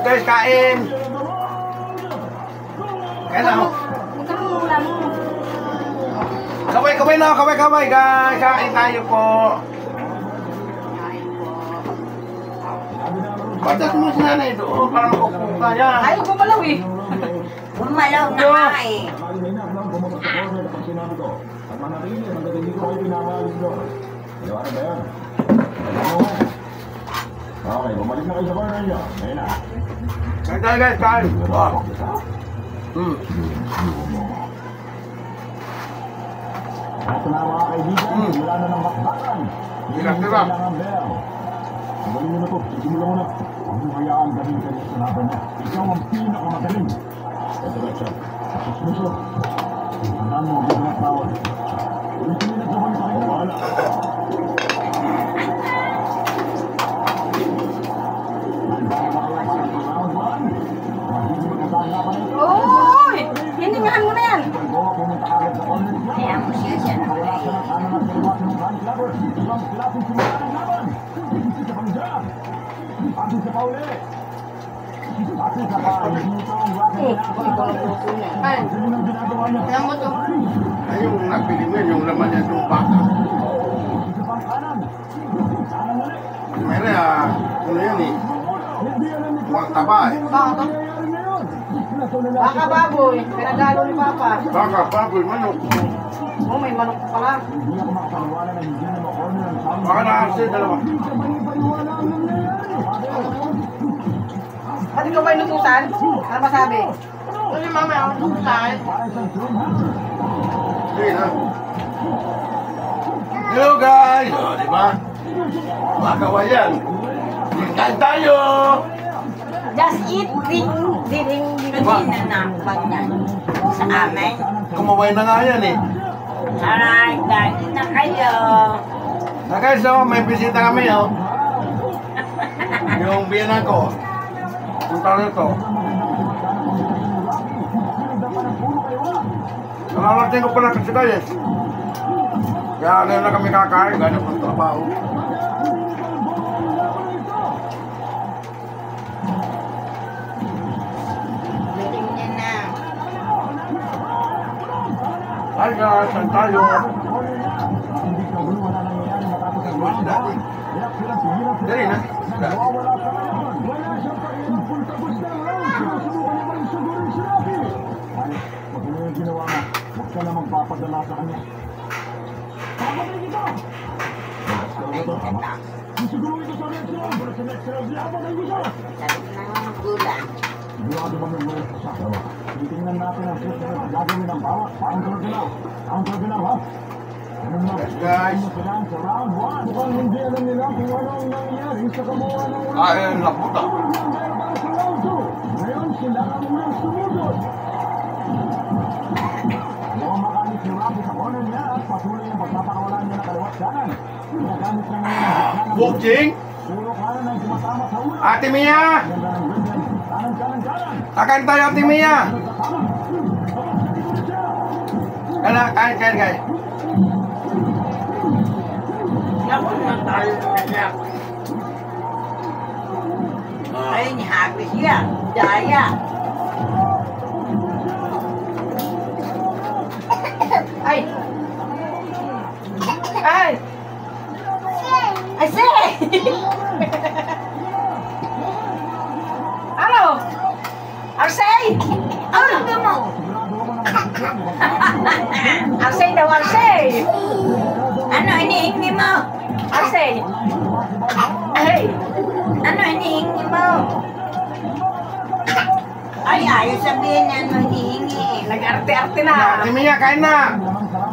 Guys, kain. Kain na mo. Kaway na, kaway guys. Kain tayo po. Batas mo si nanay doon para makukuha yan. Ayaw gumalaw eh. Gumalaw na nga eh. Okay, bumalik na kayo sa bar ninyo. Ngayon na. Kain tayo guys, kain. At na mga kaibigan, wala na ng bakbakan. Tira. Ang galing nyo na to, sisimula mo na. Huwag mo hayaan galing kayo sa laban niya. Ikaw ang pinakamagaling. Ito ba siya? Susmuso. Tandaan mo, hindi na tawad. Ulitin nyo na sabay sa kayo. Wala. Oy! Hiningahan mo na yan. Kaya mo siya siya na pala eh. Ay, kaya mo to. Ay, yung napili mo yung laman niya itong baka. Mayroon ano yan eh. Mga taba eh. Baka to. Baka baboy. Pinagalo ni Papa. Baka, baboy, manok. Oh, may manok pala. Baka nakasi, dalawa. Ba't ikaw ba inutusan? Ano masabi? Kasi mama ako tutusan. Sige na. Hello guys! O, diba? Mga kawayan. Kain tayo! Just eat, drink, hindi na napag na sa amin. Kumaway na nga yan eh. Alright, kain na kayo. Na guys, oh, may bisita kami oh. Yung biyana ko. Punta rito. Nakarating ko pala kasi guys. Kaya ngayon na kami kakain. Ganyan po trabaho. Galing niya na. Hi guys, saan tayo? Dali na. Huwag ka na magpapadala sa kanya. Siguro ito sa next round. Pero sa next round, papatay mo siya. Sabi ko na ng gulang. Sigurado ba may mula sa sakto? Titingnan natin ang susunod na gagawin ng bawat counter-galaw. Counter-galaw, ha? Yes, guys. Sa round 1. Mukhang hindi alam nila kung ano ang nangyari sa kabuuan ng round 1. Ay, naputa. Sa round 2. Ngayon, sila ang unang sumunod. Makakamit si Rocky sa corner niya at patuloy ang pagpapakawalan niya ng kaliwat kanan. Ginagamit niya ngayon. Booking? Puro kanan ang tumatama sa ulo. Ate Mia! Kanan. Kain tayo, Ate Mia! Kain guys. Ako na tayo na. Ay, ni happy siya. Daya. Ay! Ay! Ay, say! Ano? Arsay! Ano ka mo? Arsay daw, Arsay! Ano inihingi mo? Arsay! Ay! Ano inihingi mo? Ay, ayaw sabihin na ano hinihingi eh. Nag-arte-arte na. Ate Mia, kain na!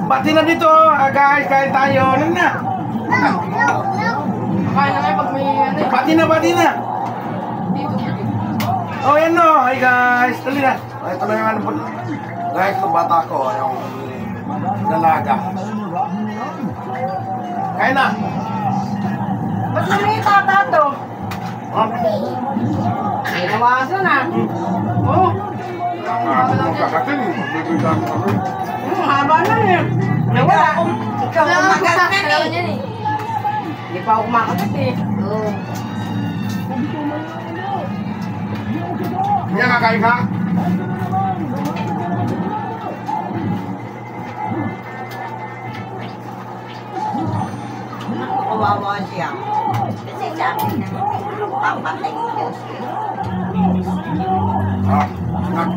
Bati na dito, guys, kain tayo. Ano na? Kaya na kayo pag may ano eh. Bati na! Dito. Oh, yan no. Hi guys, dali na. Ito na yung ano po. Guys, ito bata ko, yung dalaga. Kain na! Ba't naman yung tata to? Oh, May nawasan na. Oh, kakatin, bibigyan mo kami. haba na eh. Nawala. Ikaw kumagat na eh. Yan eh. Hindi pa ako kumakagat eh. Oo. Kakain ka? Kawawa siya. Kasi sabi ng papatay ng Diyos. Ah, nak.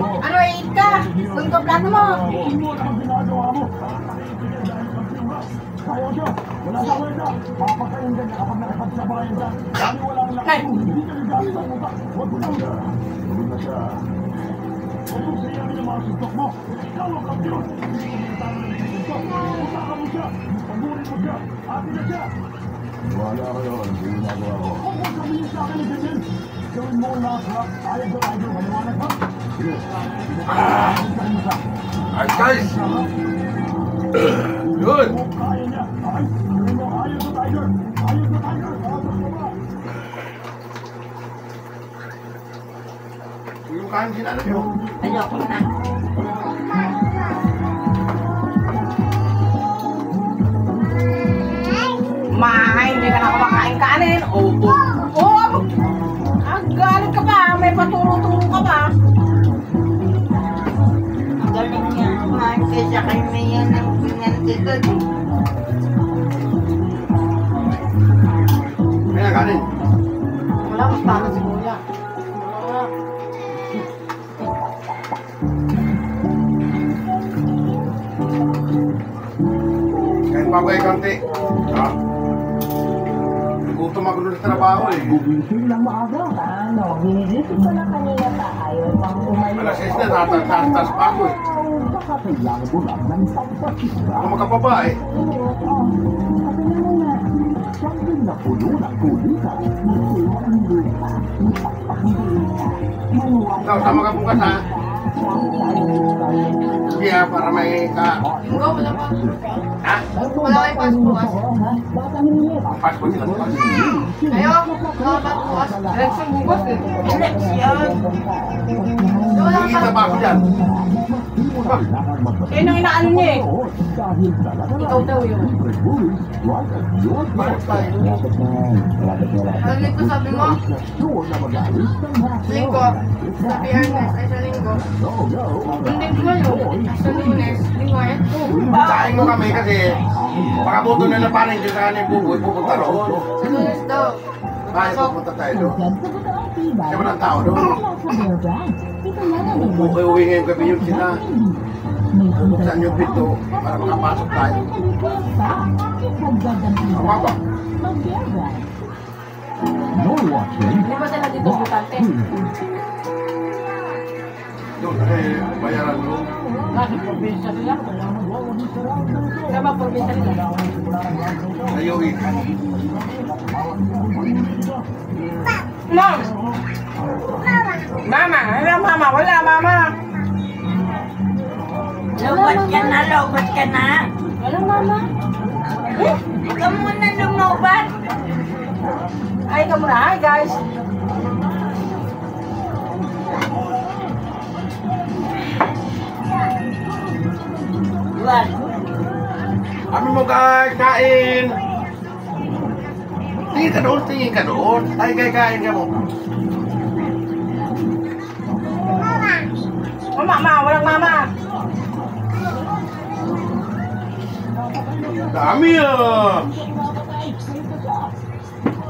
Ano, eat ka? Punto plato mo. Hey! Wala kayo, ano yung ginagawa ko? Huwag sabihin sa akin na ganyan. Gawin mo ang lahat, ayaw daw tayo, maliwanag ba? Sige. Alright guys. Good. Kaya niya. Ay, gawin mo, ayaw daw tiger. Ayaw daw tiger. Yung kain sinala nyo. Ayoko na. Hindi ka na kumakain kanin. Oo. Oo. Galit ka pa. May paturo-turo ka pa. Galing niya kumain kaysa kay Mia ng pinantigod. May nakanin. Wala, mas tama si Kuya. Kahit pa ba konti. Ha? Nagutom ako doon sa trabaho eh. Gugising ng maaga. Ano, ginisip ko na kanina pa. Ayaw pang umalis. Alas 6 na, tatas pa ako eh. Baka kailangan ko lang ng pagpasisra. Ako makapaba eh. Sabi mo nga, Sabi na puno na kulita. Ikaw, sama ka bukas ha. Sige ha, para may ka... Linggo, wala pa. Ha? Wala kayo pas bukas. Pasko sila bukas. Ayaw, wala pa bukas. Election bukas eh. Eleksyon. Wala Hindi kita ba ako dyan? Yun ang inaano niya eh. Ikaw daw yun. Bakit tayo? Narinig ko sabi mo, linggo, sa Biyernes ay sa linggo. Hindi ko ngayon, sa Lunes, linggo ay. Sahin mo kami kasi baka buto nila parang yung sa kanin buboy, pupunta roon. Sa Lunes daw. Bakit pupunta tayo doon? Kasi walang tao doon. Uwi ngayon gabi yung sila. Buksan yung pinto para makapasok tayo. Tama ba? No watching. Hindi ba sila dito butante? Doon eh, bayaran doon. Nasa probinsya nila. Kaya ba probinsya nila? Ayuwi. Mom! Mama! Ano mama? Wala mama! Lobot ka na, lobot ka na. Wala mama? Ikaw muna lumobat. Ay, ikaw muna. Hi guys! Wag. Kami mo guys, kain! Tingin ka doon, tingin ka doon. Ay, kain ka mo. Oh, mama! Walang mama! Dami ah!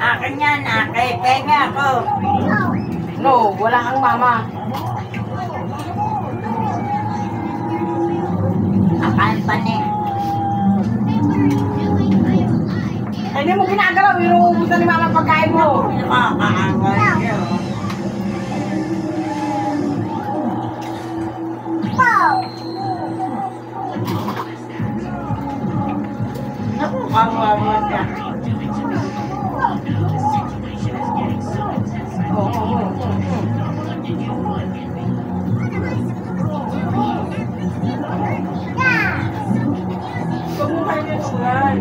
Akin yan, akin. Penga ako. No, wala kang mama. Akan pa ni. Ay, hindi mo ginagalaw. Inuubusan ni mama pagkain mo. Nakakaaway siya. Nakakawawa siya. Huwag mo kayo nito yan.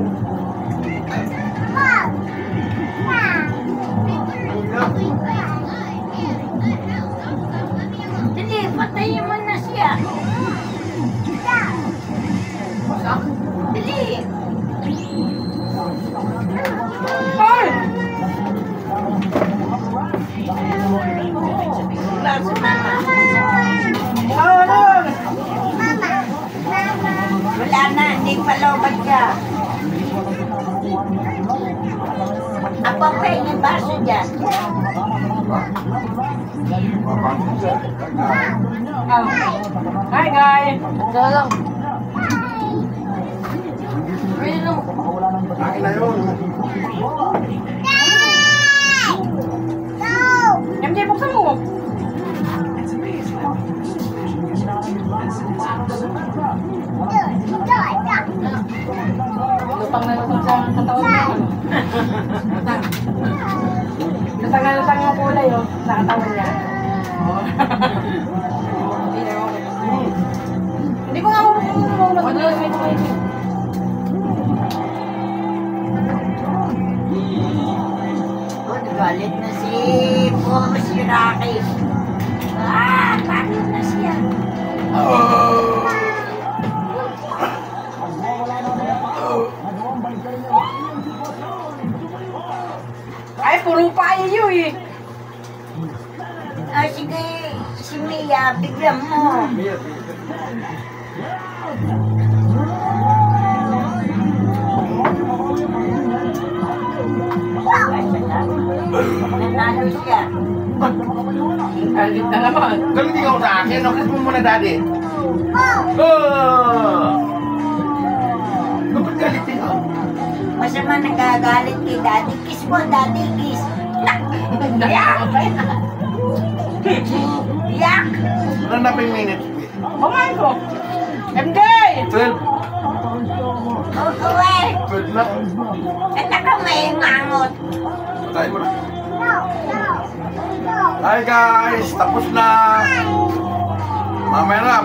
dyan. Hi guys! Akin na yun. MJ, buksan mo! Lutang na lutang sa katawan mo. Lutang na lutang yung kulay, oh. Sa katawan niya. Hindi ko nga muna. Galit na si Boss Rocky. Bakit na siya? Ay, puro payo eh. Sige, si Mia, bigyan mo. Nanalo siya. Galit na naman. Galit ikaw sa akin. No? Kiss mo muna, daddy. Bakit galit ikaw? Masama nagagalit kay Daddy. Kiss mo, Daddy, kiss. Yak! Ano na pa yung minutes? Kumain ko. MJ! 12. Okay. 12 na. At ako may mangot. Patayin mo na. Hi guys! Tapos na. Mamaya na.